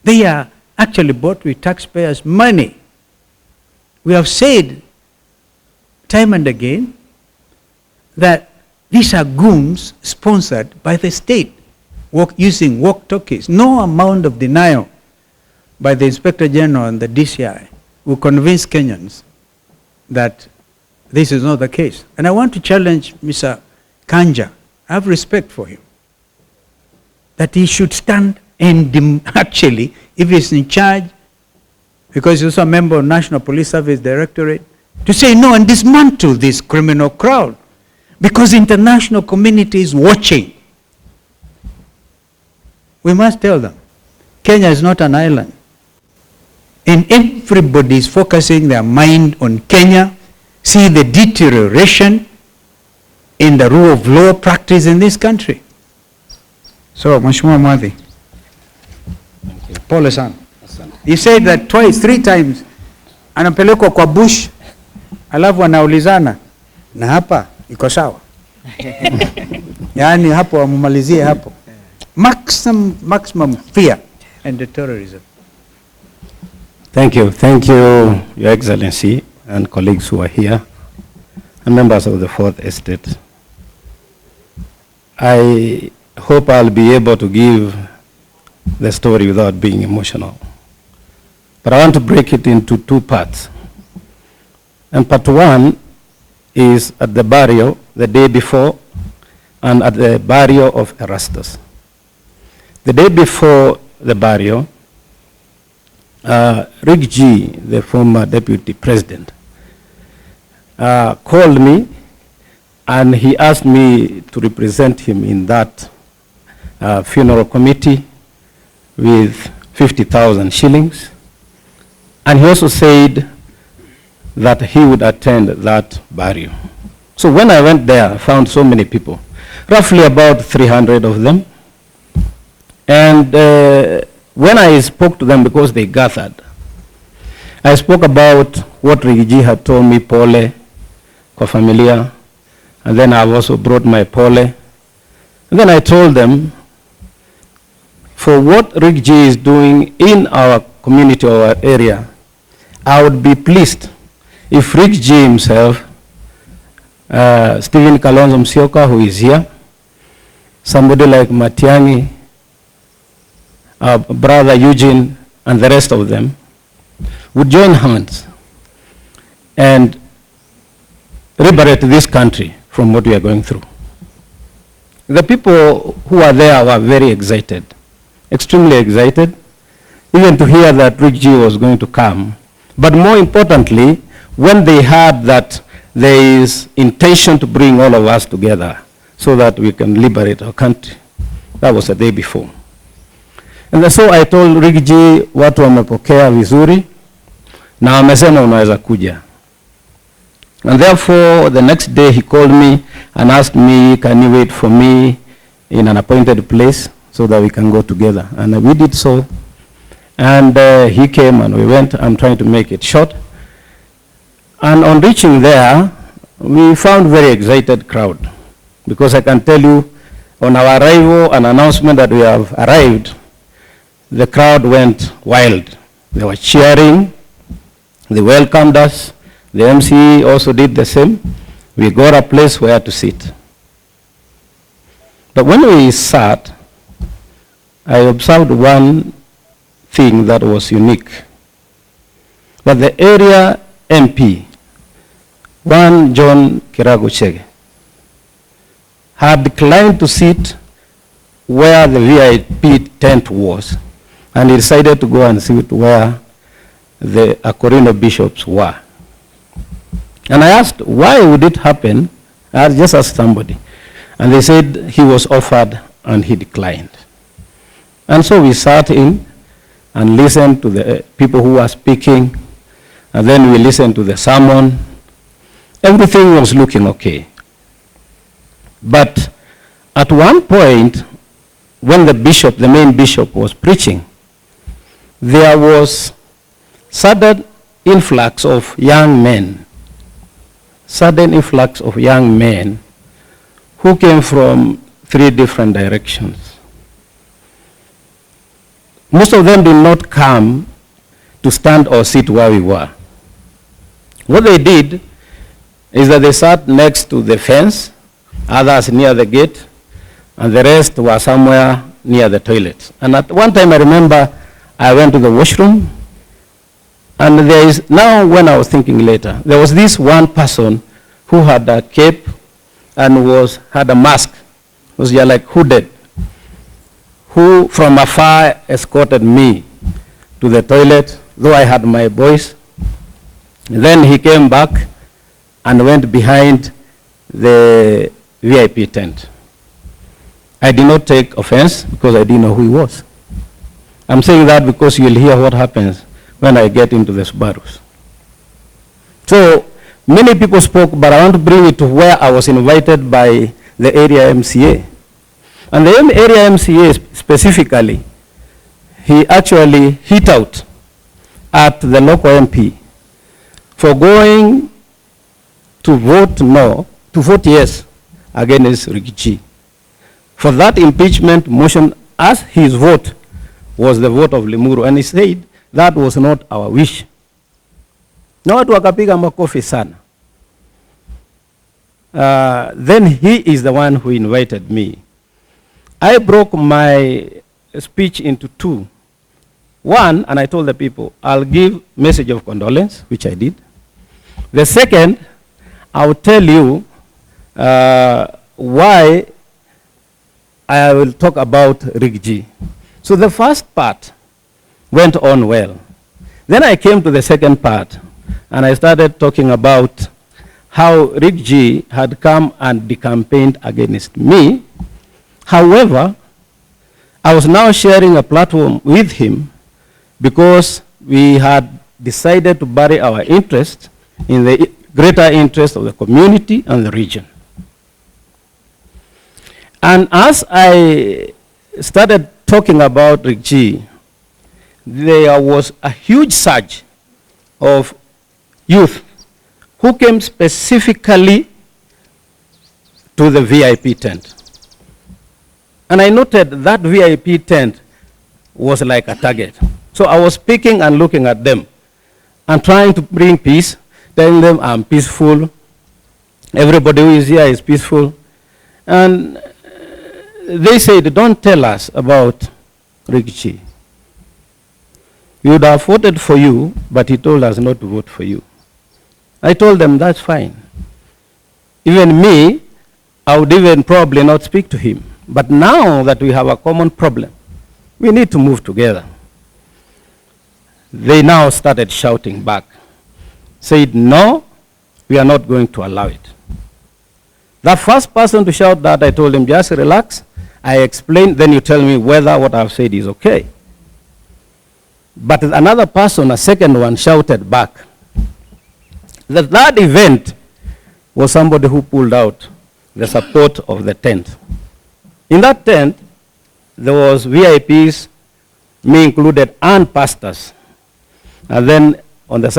They are actually bought with taxpayers' money. We have said time and again that these are goons sponsored by the state, using walkie-talkies. No amount of denial by the Inspector General and the DCI will convince Kenyans that this is not the case. And I want to challenge Mr. Kanja. I have respect for him, that he should stand and actually, if he's in charge, because he's also a member of National Police Service Directorate, to say no and dismantle this criminal crowd, because international community is watching. We must tell them, Kenya is not an island. And everybody is focusing their mind on Kenya, see the deterioration in the rule of law practice in this country. So, Mheshimiwa Mwadhi, pole sana. He said that twice, 3 times, anapelekwa kwa bush, alafu anaulizana, na hapa iko sawa. Yani hapo amumalizie hapo. Maximum fear and terrorism. Thank you, Your Excellency and colleagues who are here, and members of the Fourth Estate. I hope I'll be able to give the story without being emotional. But I want to break it into 2 parts. And part 1 is at the burial the day before and at the burial of Erastus. The day before the burial, Rick G, the former deputy president, called me and he asked me to represent him in that funeral committee with 50,000 shillings. And he also said that he would attend that burial. So when I went there, I found so many people, roughly about 300 of them. And when I spoke to them, because they gathered, I spoke about what Rigiji had told me, pole, kwa familia, and then I've also brought my pole. And then I told them, for what Rigiji is doing in our community or our area, I would be pleased if Rigiji himself, Stephen Kalonzo Musyoka, who is here, somebody like Matiang'i, brother Eugene, and the rest of them, would join hands and liberate this country from what we are going through. The people who are there were very excited, extremely excited, even to hear that Rick G was going to come. But more importantly, when they heard that there is intention to bring all of us together so that we can liberate our country. That was the day before. And so I told Rick G, watu wamepokea vizuri, na wamesema unaweza kuja. And therefore, the next day he called me and asked me, can you wait for me in an appointed place so that we can go together? And we did so. And he came and we went. I'm trying to make it short. And on reaching there, we found very excited crowd. Because I can tell you, on our arrival, an announcement that we have arrived, the crowd went wild. They were cheering. They welcomed us. The MC also did the same. We got a place where to sit. But when we sat, I observed one thing that was unique. That the area MP, one John Kirago Chege, had declined to sit where the VIP tent was, and he decided to go and sit where the Akorino bishops were. And I asked, why would it happen? I just asked somebody. And they said he was offered and he declined. And so we sat in and listened to the people who were speaking, and then we listened to the sermon. Everything was looking okay. But at one point, when the bishop, the main bishop, was preaching, there was sudden influx of young men, who came from 3 different directions. most of them did not come to stand or sit where we were. What they did is that they sat next to the fence, others near the gate, and the rest were somewhere near the toilet. And at one time I remember I went to the washroom, and there is, now when I was thinking later, there was this one person who had a cape and had a mask, was just like hooded, who from afar escorted me to the toilet, though I had my boys. Then he came back and went behind the VIP tent. I did not take offense because I didn't know who he was. I'm saying that because you'll hear what happens when I get into the Subarus. So many people spoke, but I want to bring it to where I was invited by the area MCA. And the area MCA specifically, he actually hit out at the local MP for going to vote no, to vote yes against Rigathi. For that impeachment motion, as his vote was the vote of Limuru, and he said that was not our wish. Na watu wakapiga makofi sana. Then he is the one who invited me. I broke my speech into two. One, and I told the people, I'll give message of condolence, which I did. The second, I'll tell you why I will talk about Rigathi. So the first part went on well. Then I came to the second part, and I started talking about how Rigathi had come and decampaigned against me. However, I was now sharing a platform with him because we had decided to bury our interest in the greater interest of the community and the region. And as I started talking about Rigathi, there was a huge surge of youth who came specifically to the VIP tent. And I noted that VIP tent was like a target. So I was speaking and looking at them and trying to bring peace, telling them I'm peaceful, everybody who is here is peaceful. And they said, don't tell us about Rigathi. We would have voted for you, but he told us not to vote for you. I told them, that's fine. Even me, I would even probably not speak to him. But now that we have a common problem, we need to move together. They now started shouting back, said, no, we are not going to allow it. The first person to shout that, I told him, just relax. I explained, then you tell me whether what I've said is okay. But another person, a second one, shouted back that that event was somebody who pulled out the support of the tent. In that tent, there was VIPs, me included, and pastors. And then on the